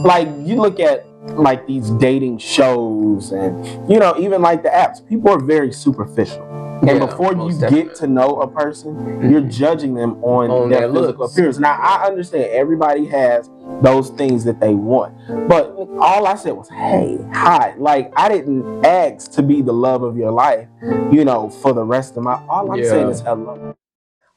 like you look at like these dating shows and even like the apps, people are very superficial. And before you get to know a person, you're judging them on their physical appearance. Now, I understand everybody has those things that they want, but all I said was, hey, hi. Like, I didn't ask to be the love of your life, for the rest of my. All I'm saying is hello.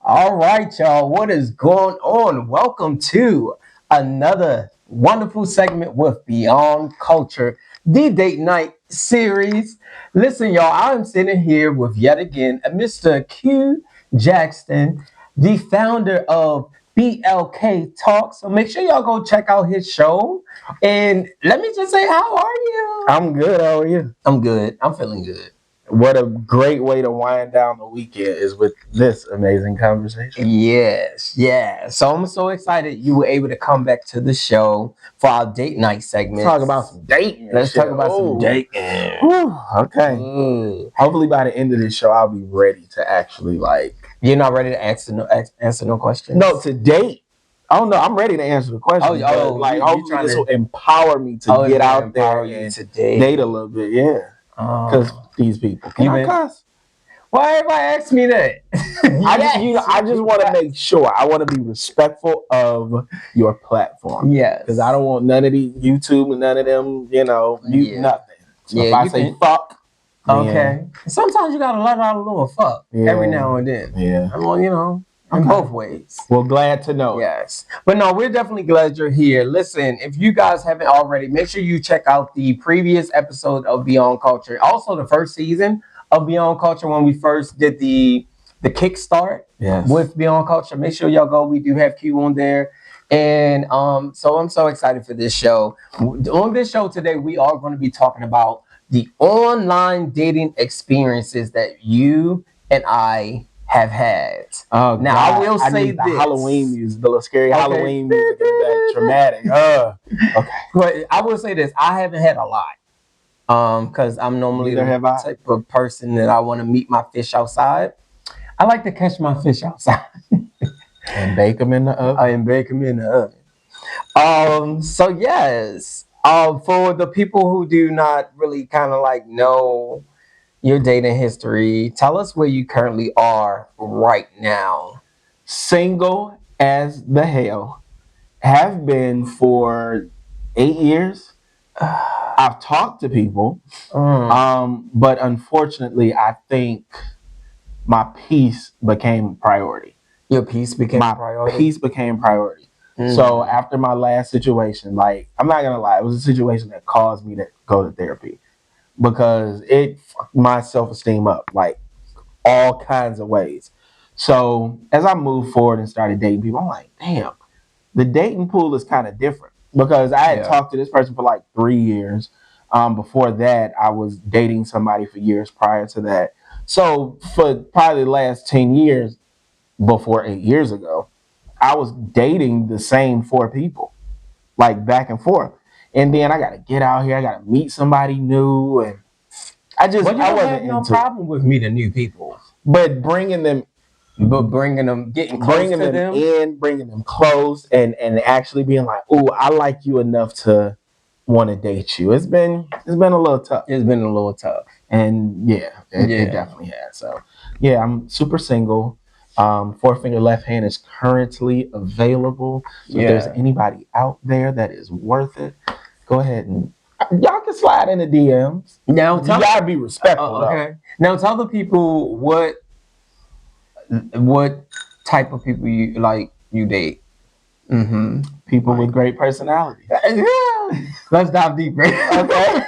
All right, y'all. What is going on? Welcome to another wonderful segment with Beyond Culture, the date night series. Listen, y'all, I'm sitting here with yet again Mr. Q Jackson, the founder of BLK Talk. So make sure y'all go check out his show. And let me just say, how are you? I'm good. How are you? I'm good. I'm feeling good. What a great way to wind down the weekend is with this amazing conversation. Yes. So I'm so excited you were able to come back to the show for our date night segment. Let's talk about some dating. Let's talk about some dating. Okay. Hopefully by the end of this show, I'll be ready to actually You're not ready to answer no questions? No, to date. Oh no, I'm ready to answer the question. Hopefully this will empower me to get out there and date a little bit. Yeah. Because these people. Can I cuss? Why everybody ask me that? I just want to make sure. I want to be respectful of your platform. Yes. Because I don't want none of these YouTube and none of them, nothing. So if I say fuck. Okay. Sometimes you gotta let out a little fuck every now and then. Yeah. In both ways. Well, glad to know. Yes. But no, we're definitely glad you're here. Listen, if you guys haven't already, make sure you check out the previous episode of Beyond Culture. Also, the first season of Beyond Culture when we first did the kickstart with Beyond Culture. Make sure y'all go. We do have Q on there. And so I'm so excited for this show. On this show today, we are going to be talking about the online dating experiences that you and I have had. Oh, now God. I will say the Halloween music, the little scary Halloween music, that traumatic. Okay. But I will say this: I haven't had a lot, because I'm normally the type of person that I want to meet my fish outside. I like to catch my fish outside and bake them in the oven. So yes, for the people who do not really kind of know your dating history, tell us where you currently are right now. Single as the hell. Have been for 8 years. I've talked to people, but unfortunately, I think my peace became priority. Your peace became priority? My peace became priority. So after my last situation, I'm not going to lie, it was a situation that caused me to go to therapy because it fucked my self-esteem up, all kinds of ways. So as I moved forward and started dating people, I'm like, damn, the dating pool is kind of different because I had talked to this person for 3 years. Before that, I was dating somebody for years prior to that. So for probably the last 10 years, before 8 years ago, I was dating the same 4 people, back and forth. And then I got to get out here. I got to meet somebody new. And I wasn't have no problem with meeting new people. But bringing them getting close to them in, bringing them close, and actually being like, "Oh, I like you enough to want to date you." It's been a little tough. It's been a little tough, and it definitely has. So, I'm super single. 4-finger left hand is currently available. So if there's anybody out there that is worth it, go ahead and y'all can slide in the DMs. Now, you gotta be respectful. Okay. Now, tell the people what type of people you date. People with great personality. Let's dive deeper. Okay.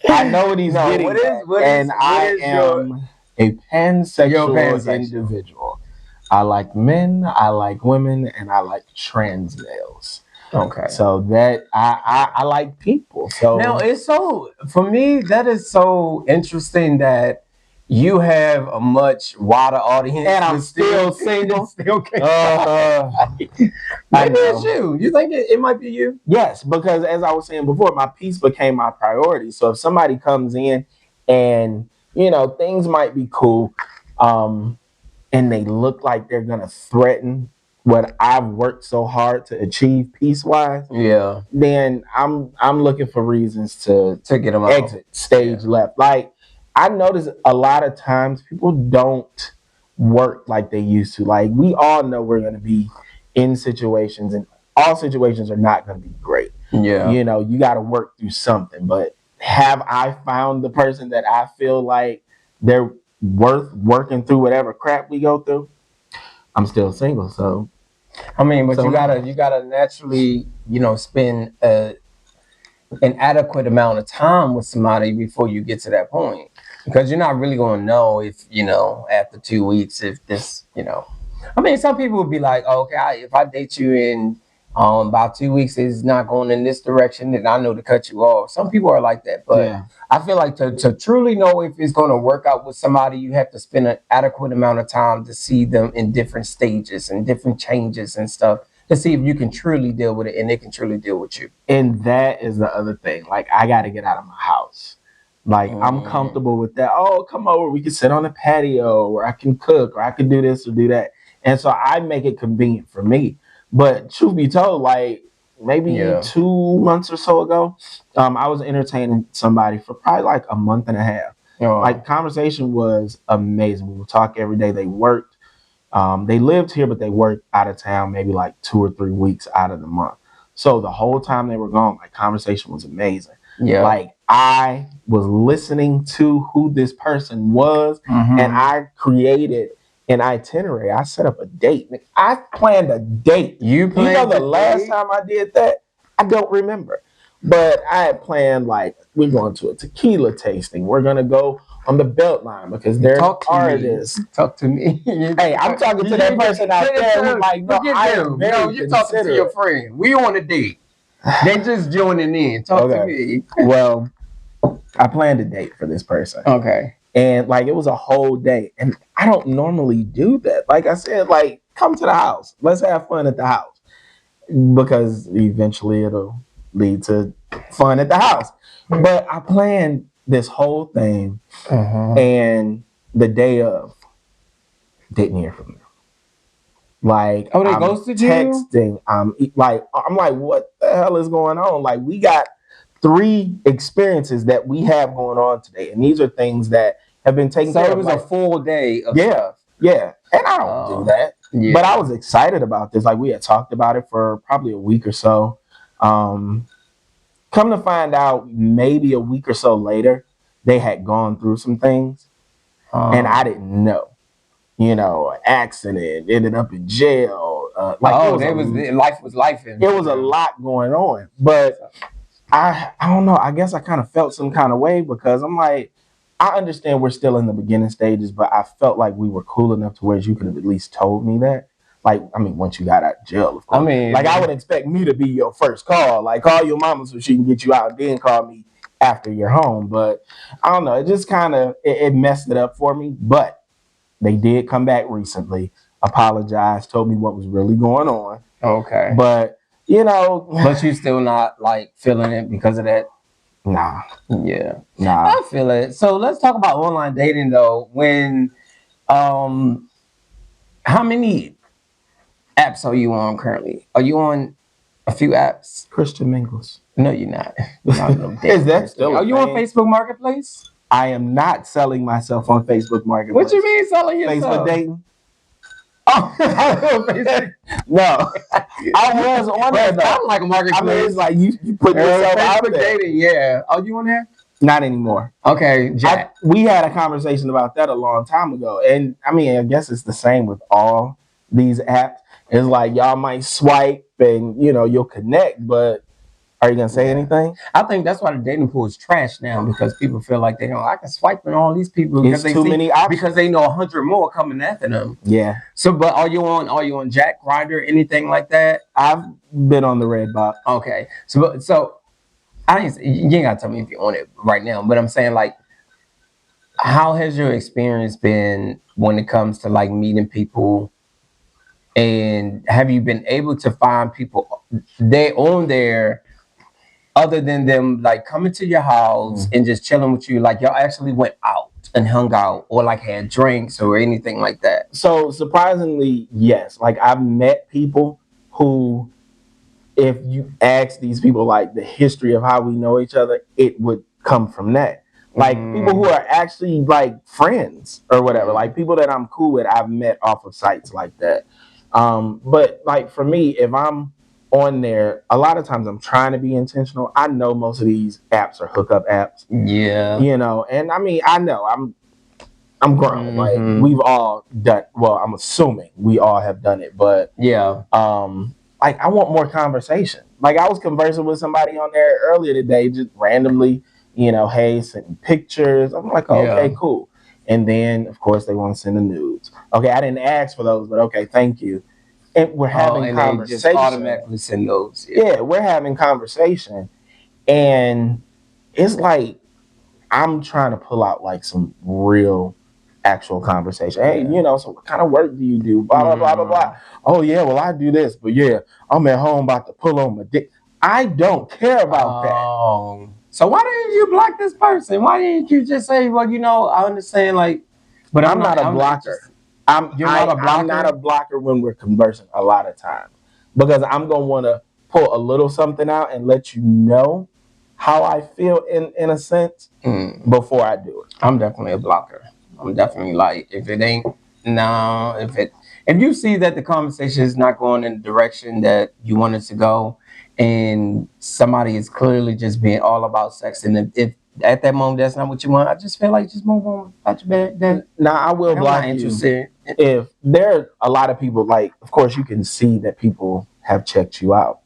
I know what he's getting at, I am a pansexual individual. I like men, I like women, and I like trans males. Okay. So that I like people. So now for me, that is so interesting that you have a much wider audience, and I'm still single. Maybe it's you. You think it might be you? Yes, because as I was saying before, my peace became my priority. So if somebody comes in and things might be cool, and they look like they're gonna threaten what I've worked so hard to achieve peace wise, then I'm looking for reasons to get them exit stage left. Like I notice a lot of times people don't work like they used to. Like we all know we're going to be in situations, and all situations are not going to be great. Yeah. You know, you got to work through something. But have I found the person that I feel like they're worth working through whatever crap we go through? I'm still single, so I mean, but you gotta naturally, spend an adequate amount of time with somebody before you get to that point, because you're not really gonna know if after 2 weeks if this. I mean, some people would be like, oh, okay, if I date you in about 2 weeks, it's not going in this direction, then I know to cut you off. Some people are like that, but yeah. I feel like to truly know if it's going to work out with somebody, you have to spend an adequate amount of time to see them in different stages and different changes and stuff to see if you can truly deal with it and they can truly deal with you. And that is the other thing. Like I got to get out of my house. Like I'm comfortable with that. Oh, come over. We can sit on the patio, or I can cook, or I can do this or do that. And so I make it convenient for me. But truth be told, like maybe 2 months or so ago, I was entertaining somebody for probably like a month and a half. Like conversation was amazing. We would talk every day. They worked. They lived here, but they worked out of town maybe like 2 or 3 weeks out of the month. So the whole time they were gone, like conversation was amazing. Yeah. Like I was listening to who this person was, and I created an itinerary. I set up a date. I planned a date. You planned the last time I did that? I don't remember. But I had planned like we're going to a tequila tasting. We're gonna go on the Beltline because they're artists. Talk to me. Hey, I'm talking to that person out there who's like, no, you're talking to your friend. We on a date. They just joining in. Talk to me. Well, I planned a date for this person. Okay. And like it was a whole day. And I don't normally do that. Like I said, like, come to the house. Let's have fun at the house. Because eventually it'll lead to fun at the house. But I planned this whole thing, and the day of, didn't hear from them. Like, they ghosted you? Texting. I'm like, what the hell is going on? Like, we got 3 experiences that we have going on today, and these are things that have been taken care of. So it was a full day of stuff. Yeah, and I don't do that. Yeah. But I was excited about this. Like we had talked about it for probably a week or so. Come to find out, maybe a week or so later, they had gone through some things, and I didn't know. Accident, ended up in jail. Life was life. It was a lot going on, but I don't know. I guess I kind of felt some kind of way because I'm like, I understand we're still in the beginning stages, but I felt like we were cool enough to where you could have at least told me that. Like, I mean, once you got out of jail, of course. I mean, like I would expect me to be your first call. Like, call your mama so she can get you out, then call me after you're home. But I don't know. It just kind of it messed it up for me. But they did come back recently, apologized, told me what was really going on. Okay. But but you still not like feeling it because of that. Nah. Yeah. Nah. I feel it. So let's talk about online dating though. When how many apps are you on currently? Are you on a few apps? Christian Mingles. No, you're not. Is that still Are you on Facebook Marketplace? I am not selling myself on Facebook Marketplace. What you mean selling yourself? Facebook dating? Oh, no. I was on there. Sound like a marketplace. I mean, it's like you put yourself out there. Dating, yeah. Oh, you on there? Not anymore. Okay, Jack. We had a conversation about that a long time ago, and I mean, I guess it's the same with all these apps. It's like y'all might swipe, and you'll connect, but are you gonna say anything? I think that's why the dating pool is trash now, because people feel like I can swipe on all these people because they many options. Because they know 100 more coming after them. Yeah. So, but are you on Jack, Grindr, anything like that? I've been on the red box. Okay. So you ain't gotta tell me if you're on it right now, but I'm saying, like, how has your experience been when it comes to like meeting people? And have you been able to find people they on there other than them like coming to your house and just chilling with you? Like y'all actually went out and hung out or like had drinks or anything like that? So surprisingly, yes. Like I've met people who, if you ask these people like the history of how we know each other, it would come from that. Like people who are actually like friends or whatever, like people that I'm cool with, I've met off of sites like that. But like for me, if I'm on there, a lot of times I'm trying to be intentional. I know most of these apps are hookup apps, Yeah. you know, and I mean, I know I'm grown. Like we've all done. Well, I'm assuming we all have done it, but Yeah. like I want more conversation. Like I was conversing with somebody on there earlier today, just randomly, you know, hey, send me pictures. I'm like, oh, okay, cool. And then of course they want to send the nudes. Okay, I didn't ask for those, but okay, thank you. And we're having conversation. They just automatically send those. Yeah, we're having conversation, and it's like I'm trying to pull out like some real actual conversation. Hey, you know, so what kind of work do you do? Blah, blah, blah, blah, blah. Oh, yeah, well, I do this, but yeah, I'm at home about to pull on my dick. I don't care about that. So why didn't you block this person? Why didn't you just say, well, you know, I understand, like, but I'm not a blocker. You're not a blocker? I'm not a blocker when we're conversing a lot of times because I'm going to want to pull a little something out and let you know how I feel in a sense before I do it. I'm definitely a blocker. I'm definitely like, if it ain't, no, if you see that the conversation is not going in the direction that you want it to go, and somebody is clearly just being all about sex, and if at that moment that's not what you want, I just feel like just move on about your bed. Now I will block you if there are a lot of people. Like, of course, you can see that people have checked you out.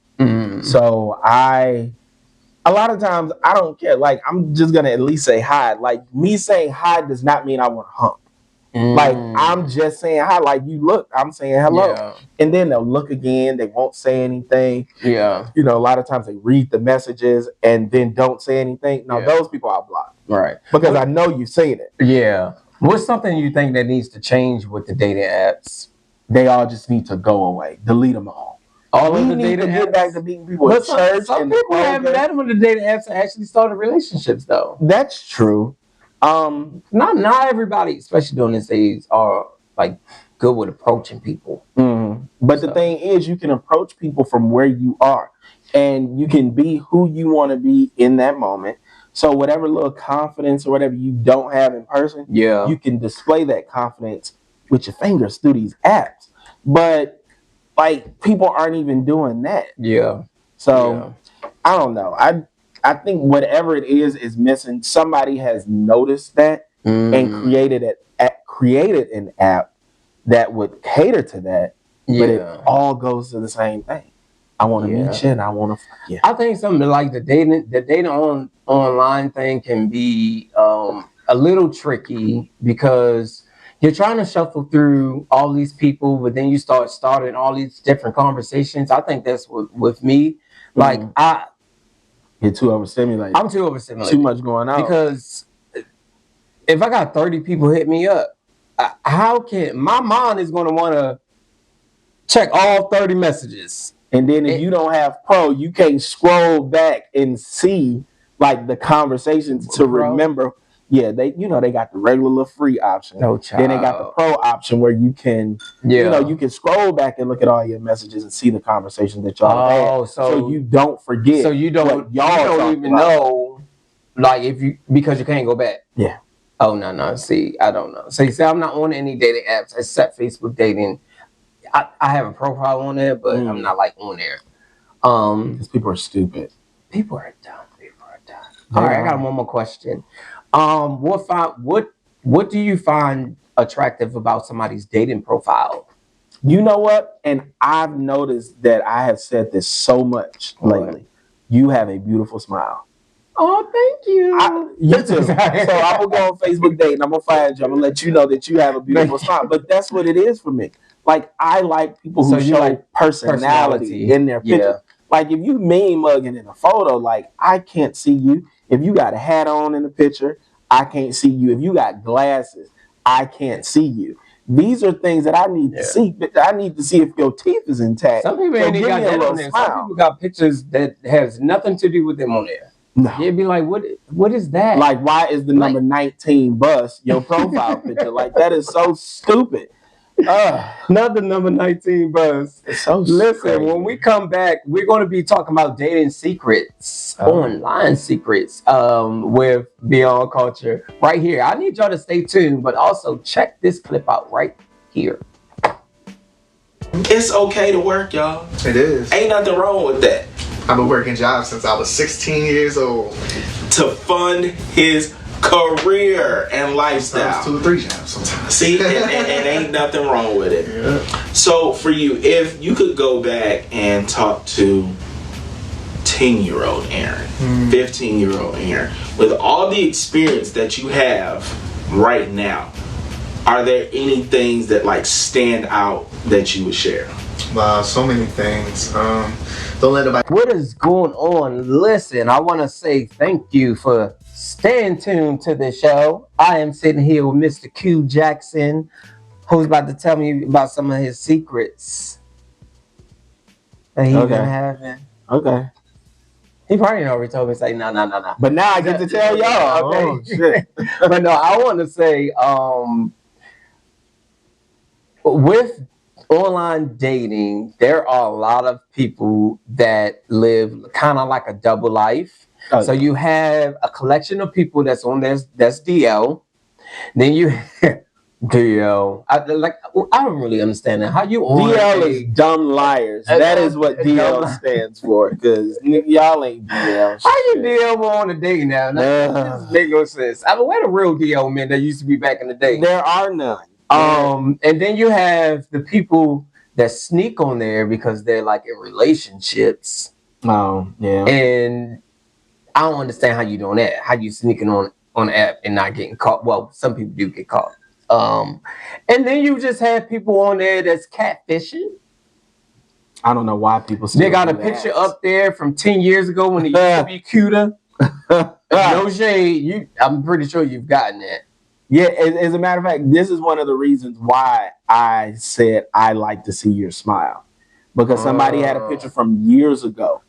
So a lot of times I don't care. Like I'm just gonna at least say hi. Like me saying hi does not mean I want to hump. Like I'm just saying hi. Like you look, I'm saying hello, and then they'll look again. They won't say anything. Yeah, you know, a lot of times they read the messages and then don't say anything. Now those people I block, right? Because I know you've seen it. Yeah. What's something you think that needs to change with the dating apps? They all just need to go away. Delete them all. We need to get back to meeting people at church. Some people haven't met them with the dating apps and actually started relationships, though. That's true. Not everybody, especially during this age, are like good with approaching people. But the thing is, you can approach people from where you are, and you can be who you want to be in that moment. So whatever little confidence or whatever you don't have in person, you can display that confidence with your fingers through these apps. But like people aren't even doing that. So I don't know. I think whatever it is missing. Somebody has noticed that and created an app that would cater to that. But it all goes to the same thing. I want to meet you and I want to fuck you. I think something like the dating online thing can be a little tricky because you're trying to shuffle through all these people, but then you starting all these different conversations. I think that's with me. Like you're too overstimulated. I'm too overstimulated. Too much going on. Because if I got 30 people hit me up, how can my mind is going to want to check all 30 messages? And then if you don't have Pro, you can't scroll back and see like the conversations to remember. Yeah, they got the regular free option. No child. Then they got the Pro option where you can you can scroll back and look at all your messages and see the conversations that y'all had. So you don't forget. So you don't even know, like because you can't go back. Yeah. Oh no. See, I don't know. So you say I'm not on any dating apps except Facebook dating. I have a profile on there, but I'm not like on there. Because people are stupid. People are dumb. All right, I got one more question. What do you find attractive about somebody's dating profile? You know what? And I've noticed that I have said this so much lately. You have a beautiful smile. Oh, thank you. You too. So I will go on Facebook date and I'm gonna find you. I'm gonna let you know that you have a beautiful smile. But that's what it is for me. Like I like people who show like personality in their picture. Like if you mean mugging in a photo, like I can't see you. If you got a hat on in the picture, I can't see you. If you got glasses, I can't see you. These are things that I need to see. I need to see if your teeth is intact. Some people ain't got that on there. Some people got pictures that has nothing to do with them on there. No. You'd be like, what is that? Like, why is the number 19 bus your profile picture? Like, that is so stupid. Not the number 19 bus. It's so Listen, crazy. when we come back, we're going to be talking about dating secrets, online secrets, with Beyond Culture right here. I need y'all to stay tuned, but also check this clip out right here. It's okay to work, y'all. It is. Ain't nothing wrong with that. I've been working jobs since I was 16 years old. To fund his career and lifestyle. Sometimes 2 or 3 jobs sometimes. See, and ain't nothing wrong with it. Yeah. So for you, if you could go back and talk to 10-year-old Aaron, 15-year-old Aaron, with all the experience that you have right now, are there any things that like stand out that you would share? Wow, so many things. Don't let nobody. What is going on? Listen, I want to say thank you for staying tuned to the show. I am sitting here with Mr. Q Jackson, who's about to tell me about some of his secrets that he's been having. Okay. He probably already told me, say, no. But now I get to tell y'all. Okay. Oh, shit. But no, I want to say, with online dating, there are a lot of people that live kind of like a double life. Oh, So you have a collection of people that's on that's DL. Then you DL. I don't really understand that. How you on DL is dumb liars. That is what DL stands for. Because y'all ain't DL. How you DL on a date now? That doesn't make no sense. I mean, where the real DL men that used to be back in the day? There are none. And then you have the people that sneak on there because they're like in relationships. Oh, yeah. And I don't understand how you doing that. How you sneaking on the app and not getting caught? Well, some people do get caught. And then you just have people on there that's catfishing. I don't know why people. They got a picture up there from 10 years ago when it used to be cuter. No shade. I'm pretty sure you've gotten that. Yeah, as a matter of fact, this is one of the reasons why I said I like to see your smile. Because somebody had a picture from years ago.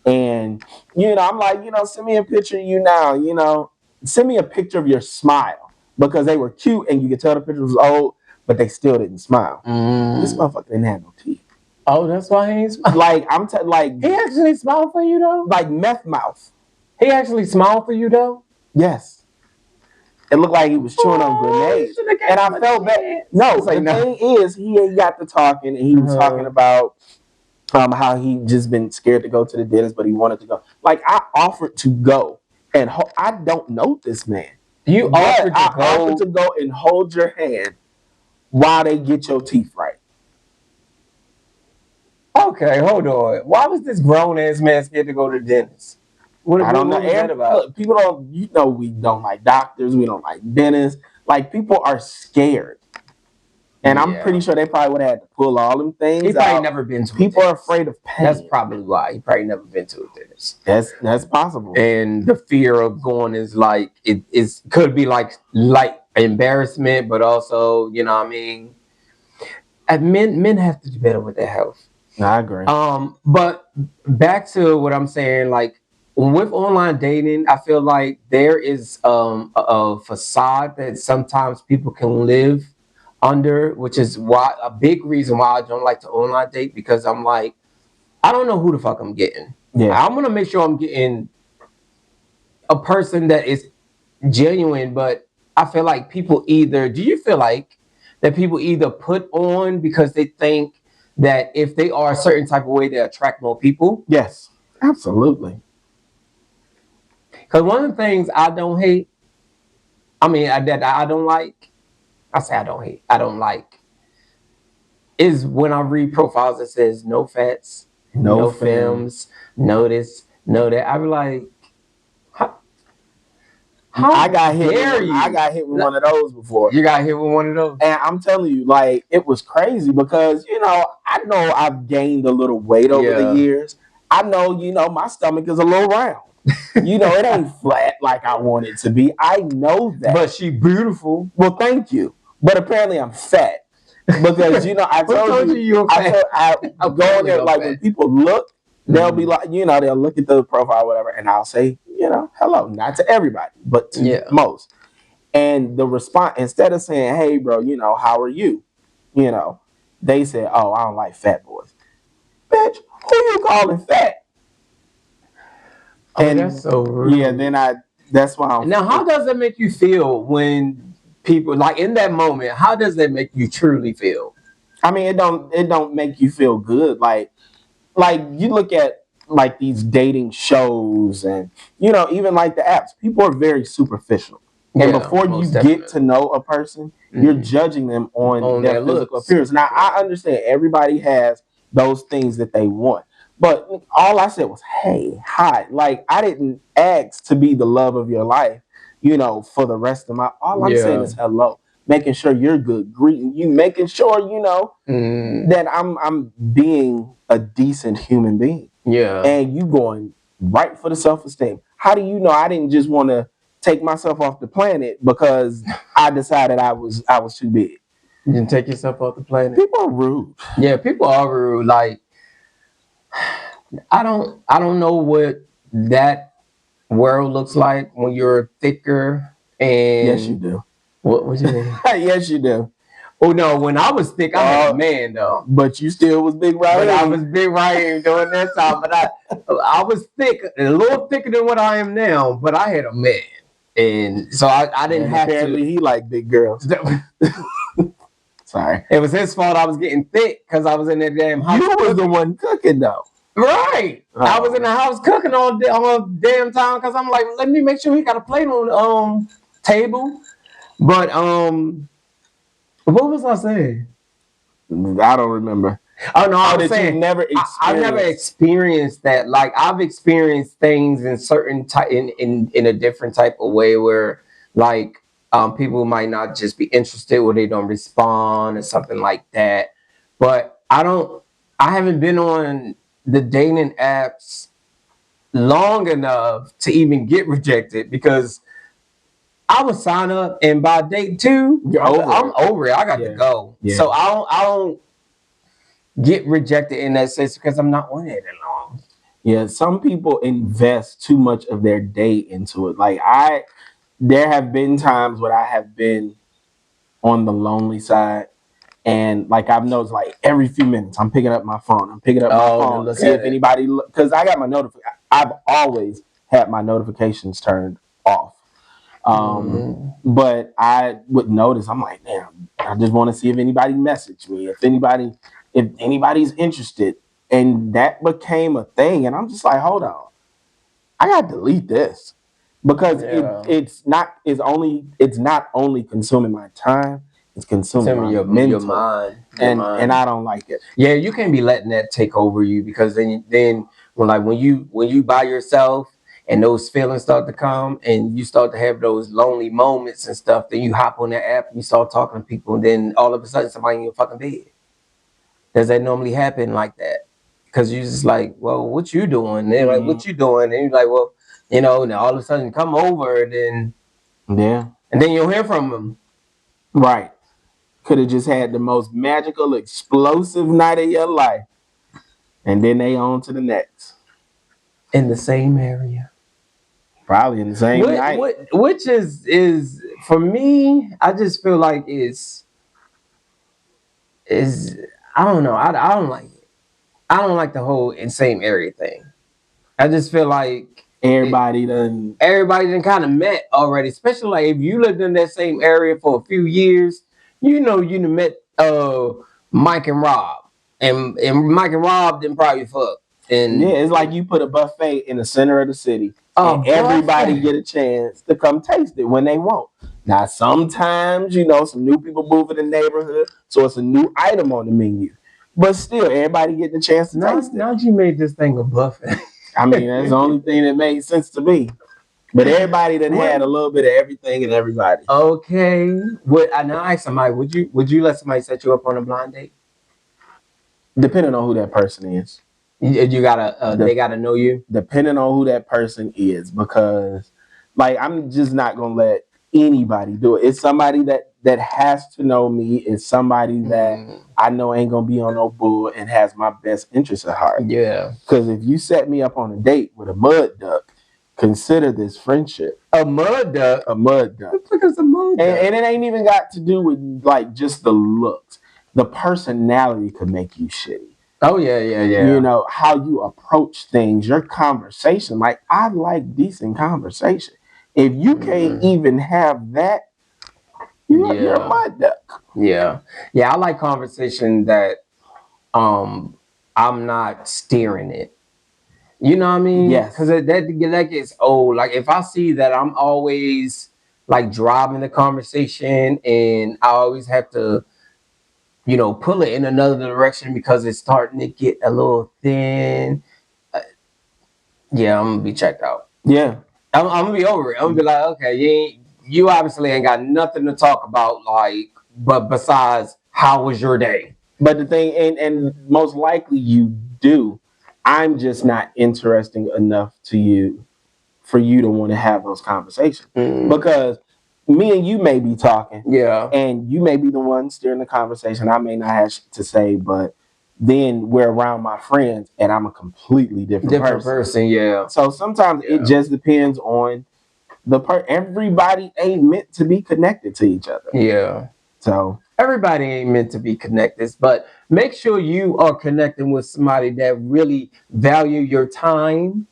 And, I'm like, send me a picture of you now, send me a picture of your smile. Because they were cute and you could tell the picture was old, but they still didn't smile. This motherfucker didn't have no teeth. Oh, that's why he ain't smile. Like, he actually smiled for you though? Like meth mouth. He actually smiled for you though? Yes. It looked like he was chewing on grenades. And I felt bad. No, the thing is, he ain't got to talking, and he was talking about how he just been scared to go to the dentist, but he wanted to go. Like, I offered to go, and I don't know this man. You offered to go and hold your hand while they get your teeth right. Okay, hold on. Why was this grown-ass man scared to go to the dentist? I don't know. Look, people don't. We don't like doctors. We don't like dentists. Like, people are scared, and I'm pretty sure they probably would have had to pull all them things. He probably never been to. People are afraid of pain. That's probably why he probably never been to a dentist. That's possible. And the fear of going is like it could be like embarrassment, but also what I mean. And men have to do better with their health. I agree. But back to what I'm saying, like. With online dating, I feel like there is a facade that sometimes people can live under, which is why a big reason why I don't like to online date, because I'm like, I don't know who the fuck I'm getting. Yeah. I'm gonna make sure I'm getting a person that is genuine, but I feel like do you feel like that people either put on because they think that if they are a certain type of way, they attract more people? Yes, absolutely. Because one of the things I don't hate, that I don't like, I don't like, is when I read profiles that says no fats, no films, no this, no that. I be like, how I got hit. I got hit with one of those before. You got hit with one of those? And I'm telling you, like, it was crazy because, I know I've gained a little weight over the years. I know, my stomach is a little round. It ain't flat like I want it to be. I know that. But she beautiful. Well, thank you. But apparently I'm fat. Because, I told you I go in there, like, when people look, they'll be like, they'll look at the profile or whatever, and I'll say, hello, not to everybody, but to most. And the response, instead of saying, hey, bro, how are you? They said, oh, I don't like fat boys. Bitch, who you calling fat? Oh, that's so rude. Yeah, that's why I'm. Now, how does that make you feel when people, like in that moment, how does that make you truly feel? I mean, it don't make you feel good. Like you look at like these dating shows and even like the apps, people are very superficial. And before you get to know a person, you're judging them on their physical appearance. Now, I understand everybody has those things that they want. But all I said was, hey, hi. Like, I didn't ask to be the love of your life, for the rest of all I'm saying is hello. Making sure you're good, greeting you, making sure, that I'm being a decent human being. Yeah. And you going right for the self-esteem. How do you know I didn't just want to take myself off the planet because I decided I was too big? You didn't take yourself off the planet. People are rude. Yeah, people are rude. Like, I don't know what that world looks like when you're thicker and yes, you do. What you mean? Yes, you do. Oh no, when I was thick, I was a man though. But you still was big right. But I was big right during that time. But I was thick, a little thicker than what I am now. But I had a man, and so I didn't have apparently to. He liked big girls. Sorry, it was his fault. I was getting thick because I was in that damn house. You was the one cooking though. Right. Oh. I was in the house cooking all damn time because I'm like, let me make sure he got a plate on table. But what was I saying? I don't remember. Oh no, I was saying I've never experienced that. Like I've experienced things in certain in a different type of way where like people might not just be interested or they don't respond or something like that. But I haven't been on the dating apps long enough to even get rejected because I would sign up and by date 2, I'm over it. I got to go. Yeah. So I don't get rejected in that sense because I'm not on it that long. Yeah, some people invest too much of their day into it. Like there have been times when I have been on the lonely side. And like I've noticed, like every few minutes, I'm picking up my phone. To see if anybody, because I got my notification. I've always had my notifications turned off. But I would notice, I'm like, damn, I just want to see if anybody messaged me, if anybody's interested. And that became a thing. And I'm just like, hold on, I gotta delete this because it's not only consuming my time. It's consuming your mind, and I don't like it. Yeah, you can't be letting that take over you because then when you by yourself and those feelings start to come and you start to have those lonely moments and stuff, then you hop on that app and you start talking to people and then all of a sudden somebody in your fucking bed. Does that normally happen like that? Because you're just like, well, what you doing? And they're like, what you doing? And you're like, well, now all of a sudden come over and then and then you'll hear from them. Right. Could have just had the most magical, explosive night of your life. And then they on to the next. In the same area. Probably in the same night. Which is for me, I just feel like is I don't know. I don't like it. I don't like the whole in same area thing. I just feel like everybody done kind of met already. Especially like if you lived in that same area for a few years. You done met Mike and Rob, and Mike and Rob didn't probably fuck. And yeah, it's like you put a buffet in the center of the city, and everybody get a chance to come taste it when they want. Now, sometimes some new people move in the neighborhood, so it's a new item on the menu. But still, everybody getting a chance to taste it. Now you made this thing a buffet. I mean, that's the only thing that made sense to me. But everybody done had a little bit of everything and everybody. Okay. Now I ask somebody, would you let somebody set you up on a blind date? Depending on who that person is. You gotta they gotta know you? Depending on who that person is, because like I'm just not gonna let anybody do it. It's somebody that has to know me. It's somebody that I know ain't gonna be on no bull and has my best interest at heart. Yeah. Because if you set me up on a date with a mud duck, consider this friendship A mud duck. a mud duck. What the fuck is a mud duck? And it ain't even got to do with like just the looks. The personality could make you shitty. Oh yeah. You know, how you approach things, your conversation. Like, I like decent conversation. If you can't even have that, you're a mud duck. Yeah. I like conversation that I'm not steering it. You know what I mean? Yes. Because that gets old. Like if I see that I'm always like driving the conversation and I always have to, pull it in another direction because it's starting to get a little thin. Yeah, I'm gonna be checked out. Yeah. I'm gonna be over it. I'm gonna be like, okay, you obviously ain't got nothing to talk about, like, but besides, how was your day? But the thing, and most likely you do. I'm just not interesting enough to you for you to want to have those conversations. Because me and you may be talking, and you may be the one steering the conversation. I may not have shit to say, but then we're around my friends, and I'm a completely different person. Yeah. So sometimes it just depends on everybody ain't meant to be connected to each other. Yeah. So everybody ain't meant to be connected, but make sure you are connecting with somebody that really value your time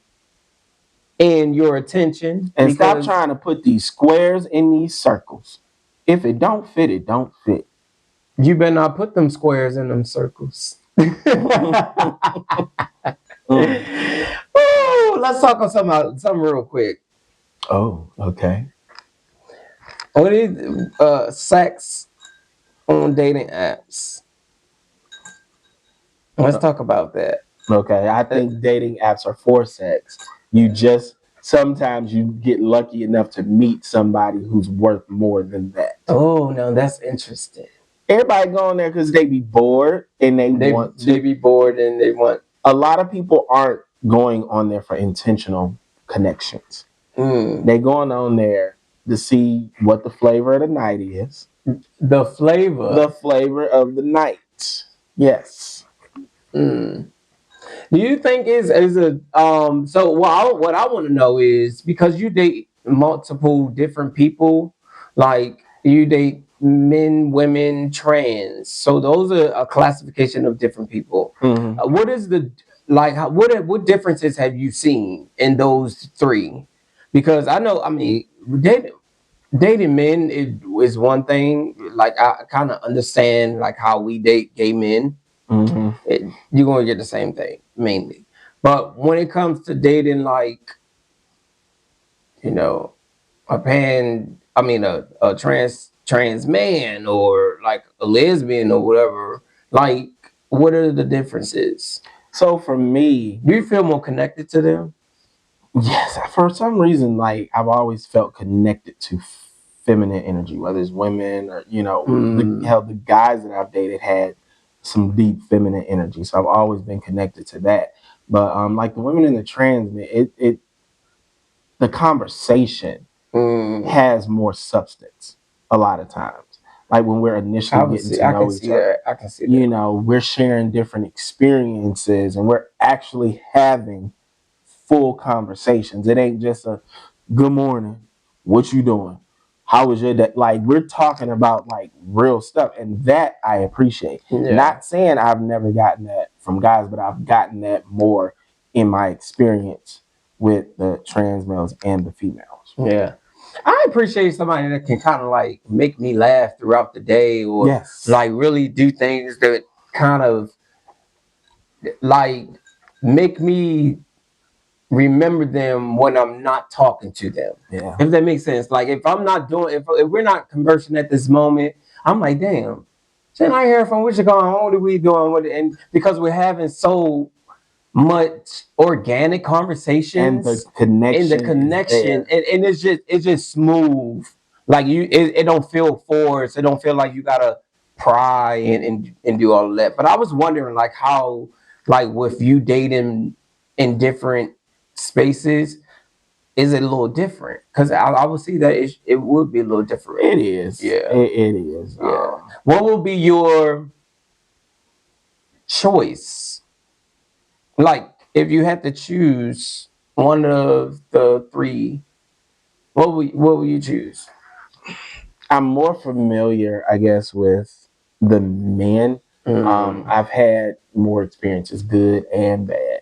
and your attention. And stop trying to put these squares in these circles. If it don't fit, it don't fit. You better not put them squares in them circles. Ooh, let's talk on something real quick. Oh, okay. What is sex on dating apps? Let's talk about that. Okay, I think dating apps are for sex. Sometimes you get lucky enough to meet somebody who's worth more than that. Oh, no, that's interesting. Everybody go on there because they be bored and they want to. They be bored and they want. A lot of people aren't going on there for intentional connections. They going on there to see what the flavor of the night is. The flavor of the night. Yes. Do you think is a so what I want to know is, because you date multiple different people, like you date men, women, trans, so those are a classification of different people. What is what differences have you seen in those three? Because dating men is one thing. Like I kind of understand like how we date gay men. You're gonna get the same thing mainly, but when it comes to dating, like a trans man or like a lesbian or whatever, like what are the differences? So for me, do you feel more connected to them? Yes, for some reason, like I've always felt connected to feminine energy, whether it's women or the guys that I've dated had some deep feminine energy, so I've always been connected to that. But like the women in the trans, the conversation has more substance a lot of times. Like when we're initially getting to know each other, I can see that. We're sharing different experiences and we're actually having full conversations. It ain't just a good morning, what you doing? How was your day? Like we're talking about like real stuff, and that I appreciate. Not saying I've never gotten that from guys, but I've gotten that more in my experience with the trans males and the females. Yeah. I appreciate somebody that can kind of like make me laugh throughout the day, or like really do things that kind of like make me remember them when I'm not talking to them. Yeah. If that makes sense. Like if I'm not doing, if we're not conversing at this moment, I'm like, damn, shouldn't I hear from what you going on? What are we doing with it? And because we're having so much organic conversations and the connection and it's just smooth. Like it don't feel forced. It don't feel like you gotta pry and do all of that. But I was wondering like how, like with you dating in different spaces, is it a little different? Because I would see that it would be a little different. It is. Yeah. It is. Yeah. What will be your choice? Like, if you had to choose one of the three, what will you choose? I'm more familiar, I guess, with the men. I've had more experiences, good and bad.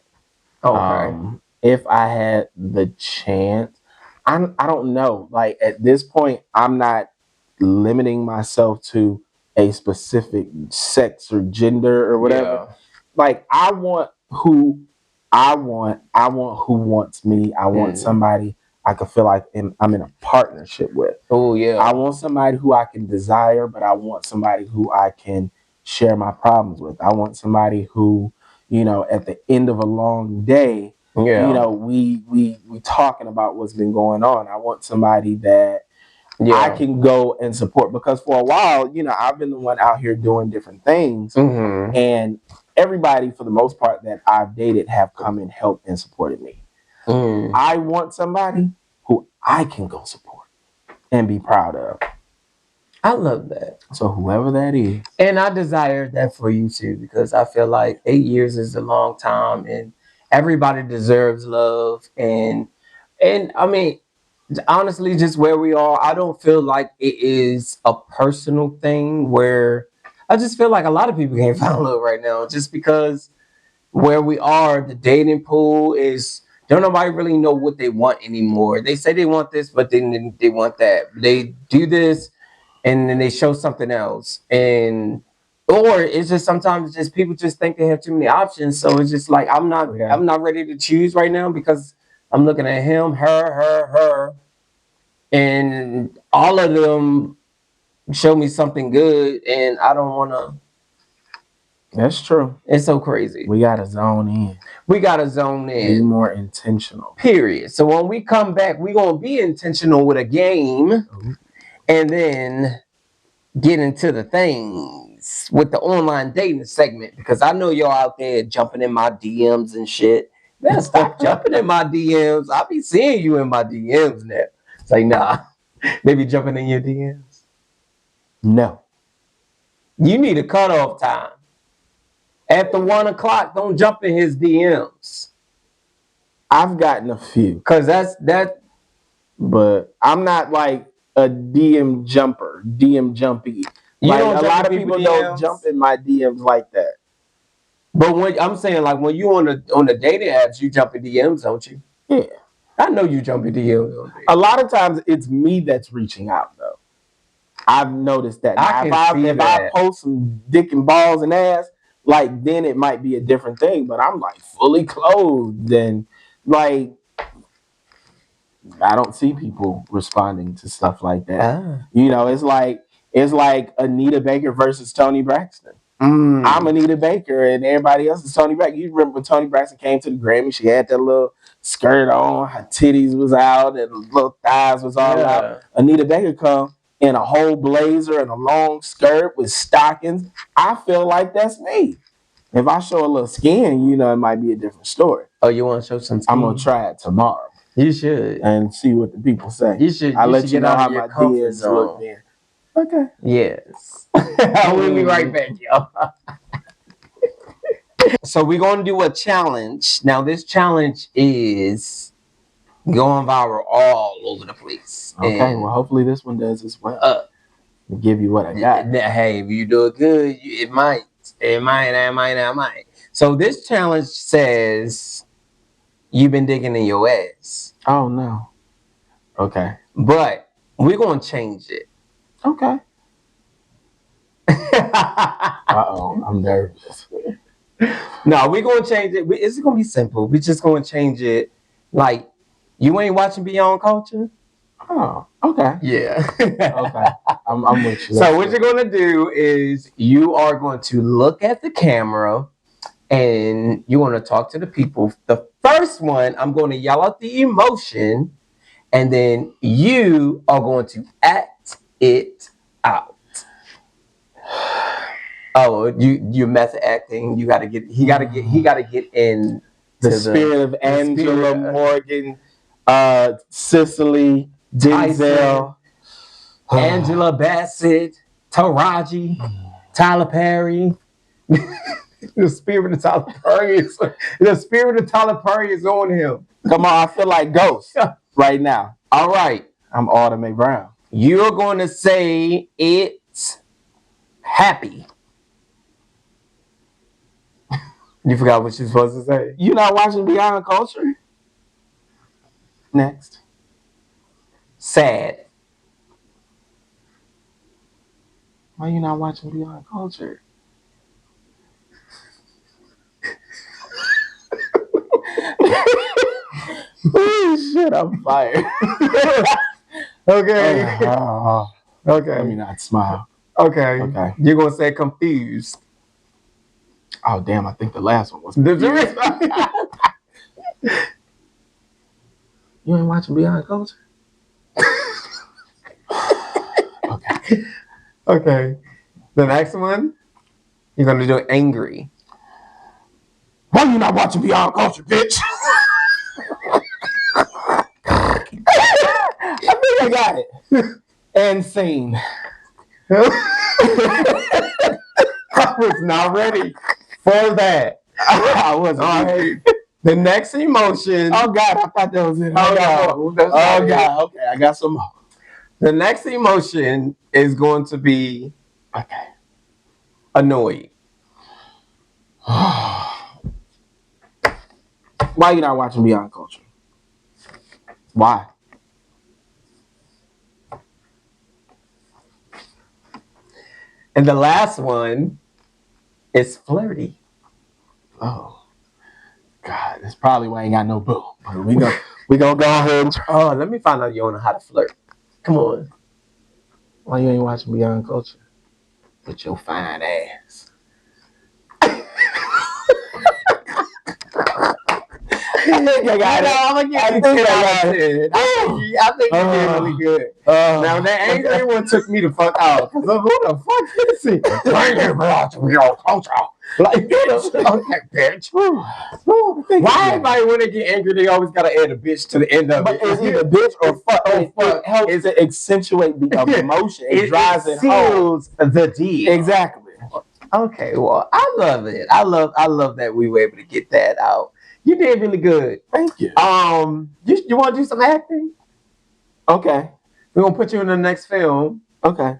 Okay. If I had the chance, I don't know. Like at this point, I'm not limiting myself to a specific sex or gender or whatever. Like I want who I want. I want who wants me. I want somebody I can feel like I'm in a partnership with. Oh yeah. I want somebody who I can desire, but I want somebody who I can share my problems with. I want somebody who, at the end of a long day, we talking about what's been going on. I want somebody that I can go and support because for a while, I've been the one out here doing different things, and everybody, for the most part, that I've dated have come and helped and supported me. I want somebody who I can go support and be proud of. I love that. So whoever that is. And I desire that for you too, because I feel like 8 years is a long time and everybody deserves love. And I mean, honestly, just where we are, I don't feel like it is a personal thing where I just feel like a lot of people can't find love right now just because where we are, the dating pool is don't nobody really know what they want anymore. They say they want this, but then they want that. They do this and then they show something else. And or it's just sometimes just people just think they have too many options. So it's just like I'm not ready to choose right now because I'm looking at him, her, and all of them show me something good and I don't wanna. That's true. It's so crazy. We gotta zone in. Be more intentional. Period. So when we come back, we're gonna be intentional with a game and then get into the things with the online dating segment because I know y'all out there jumping in my DMs and shit. Man, stop jumping in my DMs. I'll be seeing you in my DMs now. It's like, nah, they be jumping in your DMs. No. You need a cutoff time. After 1 o'clock, don't jump in his DMs. I've gotten a few. Cause that. But I'm not like a DM jumper, DM jumpy. Like a lot of people don't jump in my DMs like that. But when I'm saying like when you on the dating apps, you jump in DMs, don't you? Yeah. I know you jump in DMs. A lot of times it's me that's reaching out though. I've noticed that. If I post some dick and balls and ass, like then it might be a different thing. But I'm like fully clothed and like I don't see people responding to stuff like that. It's like Anita Baker versus Toni Braxton. I'm Anita Baker and everybody else is Toni Braxton. You remember when Toni Braxton came to the Grammy, she had that little skirt on, her titties was out and little thighs was all out. Anita Baker come in a whole blazer and a long skirt with stockings. I feel like that's me. If I show a little skin, it might be a different story. Oh, you want to show some skin? I'm going to try it tomorrow. You should. And see what the people say. You should. I'll let you know how my DMs look then. Okay. Yes. We'll be right back, y'all. So we're going to do a challenge. Now, this challenge is going viral all over the place. Okay, well, hopefully this one does as well. I'll give you what I got. Hey, if you do it good, it might. It might. So this challenge says you've been digging in your ass. Oh, no. Okay. But we're going to change it. Okay. Uh-oh, I'm nervous. No, we're going to change it. It's going to be simple. We're just going to change it. Like, you ain't watching Beyond Culture? Oh, okay. Yeah. Okay. I'm with you. So what you're going to do is you are going to look at the camera and you want to talk to the people. The first one, I'm going to yell out the emotion and then you are going to act it out. Oh, you method acting. He got to get in the spirit of Angela Morgan, Cicely, Denzel, Angela Bassett, Taraji, Tyler Perry. The spirit of Tyler Perry is on him. Come on, I feel like Ghost right now. All right. I'm Autumn A. Brown. You're going to say it's happy. You forgot what you're supposed to say? You not watching Beyond Culture? Next. Sad. Why you not watching Beyond Culture? Oh shit, I'm fired. Okay. Okay. Let me not smile. Okay. Okay. You're going to say confused. Oh damn, I think the last one was. You ain't watching Beyond Culture? Okay. Okay. The next one, you're going to do angry. Why you not watching Beyond Culture, bitch? I think I got it. And scene. I was not ready for that. I wasn't. All right. The next emotion. Oh God, I thought that was it. Oh, no. That's not it. God. Okay, I got some more. The next emotion is going to be Okay. annoyed. Why you not watching Beyond Culture? Why? And the last one is flirty. Oh God, that's probably why I ain't got no boo. But we gonna go ahead and try. Oh, let me find out you don't know how to flirt. Come on. Why you ain't watching Beyond Culture? With your fine ass. I think I got it. I'm gonna give you 10 out of 10. I think you did really good. Now that angry one took me the fuck out. Cause who the fuck is he? Why you watching Beyond Culture? Like, okay, bitch. Why everybody when they get angry, they always gotta add a bitch to the end of it? But it's either bitch or fuck. It helps to accentuate the emotion. It drives it home. seals the deal. Exactly. Okay, well, I love it. I love that we were able to get that out. You did really good. Thank you. You want to do some acting? Okay. We're gonna put you in the next film. Okay.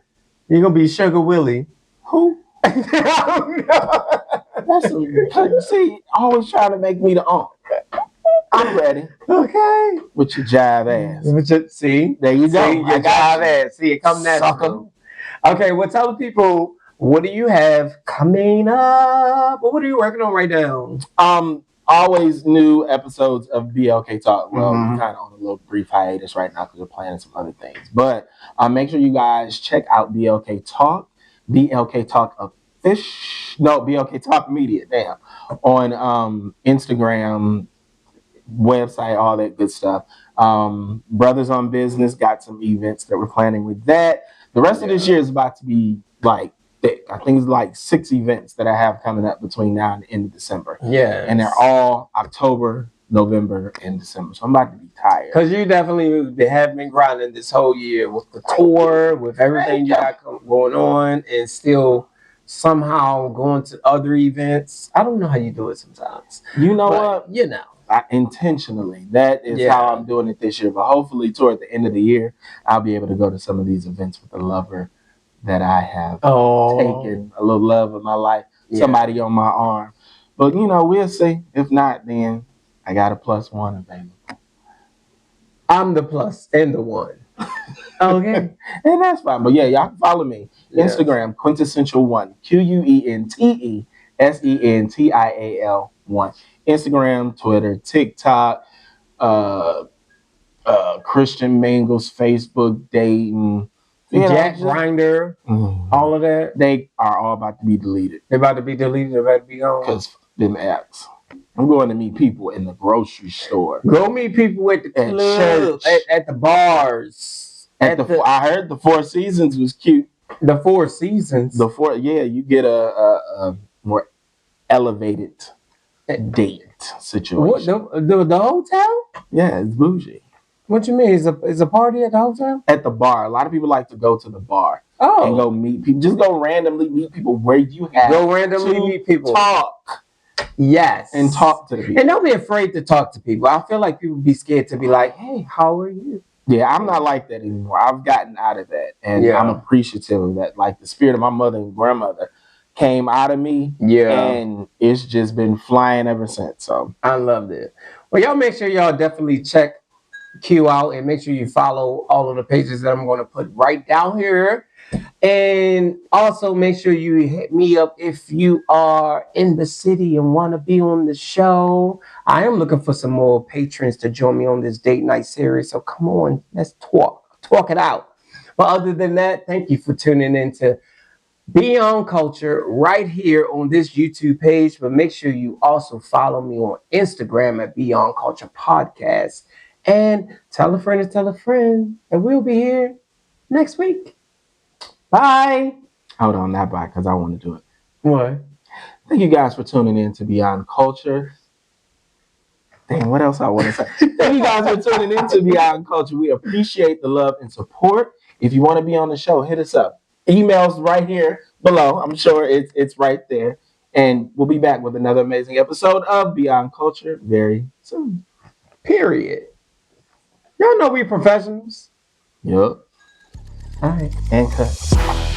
You're gonna be Sugar Willie. Who? That's see, always trying to make me the aunt. I'm ready. Okay. With your jive ass. See? There you go. See, I got jive ass. See, it come natural. Okay, well, tell the people, what do you have coming up? What are you working on right now? Always new episodes of BLK Talk. Well, Mhm. we're kind of on a little brief hiatus right now because we're planning some other things. But make sure you guys check out BLK Talk, BLK Talk BLK Talk Media, damn, on Instagram, website, all that good stuff. Brothers on Business got some events that we're planning with that. The rest of this year is about to be like thick. I think it's like 6 events that I have coming up between now and the end of December. Yeah. And they're all October, November, and December. So I'm about to be tired. Because you definitely have been grinding this whole year with the tour, with everything you got going on, and still somehow going to other events. I don't know how you do it sometimes. You know But, what? you know. Intentionally. That is how I'm doing it this year. But hopefully toward the end of the year, I'll be able to go to some of these events with a lover that I have taken, a little love of my life, somebody on my arm. But, we'll see. If not, then I got a +1 available. I'm the plus and the one. Okay. And that's fine. But yeah, y'all can follow me. Instagram, Quintessential1. QUENTESSENTIAL1. Instagram, Twitter, TikTok, Christian Mingles, Facebook, dating, Jack Grinder, all of that. They are all about to be deleted. They're about to be deleted. They're about to be gone. Because them apps. I'm going to meet people in the grocery store. Go meet people at the club, at the bars. I heard the Four Seasons was cute. The Four Seasons? You get a more elevated date situation. What, the hotel? Yeah, it's bougie. What you mean? Is a party at the hotel? At the bar. A lot of people like to go to the bar and go meet people. Just go randomly meet people where you have Go randomly to meet people. talk. Yes. And talk to the people. And don't be afraid to talk to people. I feel like people be scared to be like, hey, how are you? Yeah, I'm not like that anymore. I've gotten out of that. And Yeah. I'm appreciative of that. Like the spirit of my mother and grandmother came out of me. Yeah. And it's just been flying ever since. So I loved it. Well, y'all make sure y'all definitely check Q out and make sure you follow all of the pages that I'm going to put right down here. And also make sure you hit me up if you are in the city and want to be on the show. I am looking for some more patrons to join me on this date night series. So come on, let's talk it out. But other than that, thank you for tuning in to Beyond Culture right here on this YouTube page. But make sure you also follow me on Instagram at Beyond Culture Podcast. And tell a friend to tell a friend. And we'll be here next week. Bye. hold on, not bye, because I want to do it. What? Thank you guys for tuning in to Beyond Culture. Damn, what else I want to say? Thank you guys for tuning in to Beyond Culture. We appreciate the love and support. If you want to be on the show, hit us up. Emails right here below. I'm sure it's right there. And we'll be back with another amazing episode of Beyond Culture very soon. Period. Y'all know we professionals. Yup. All right. And cut.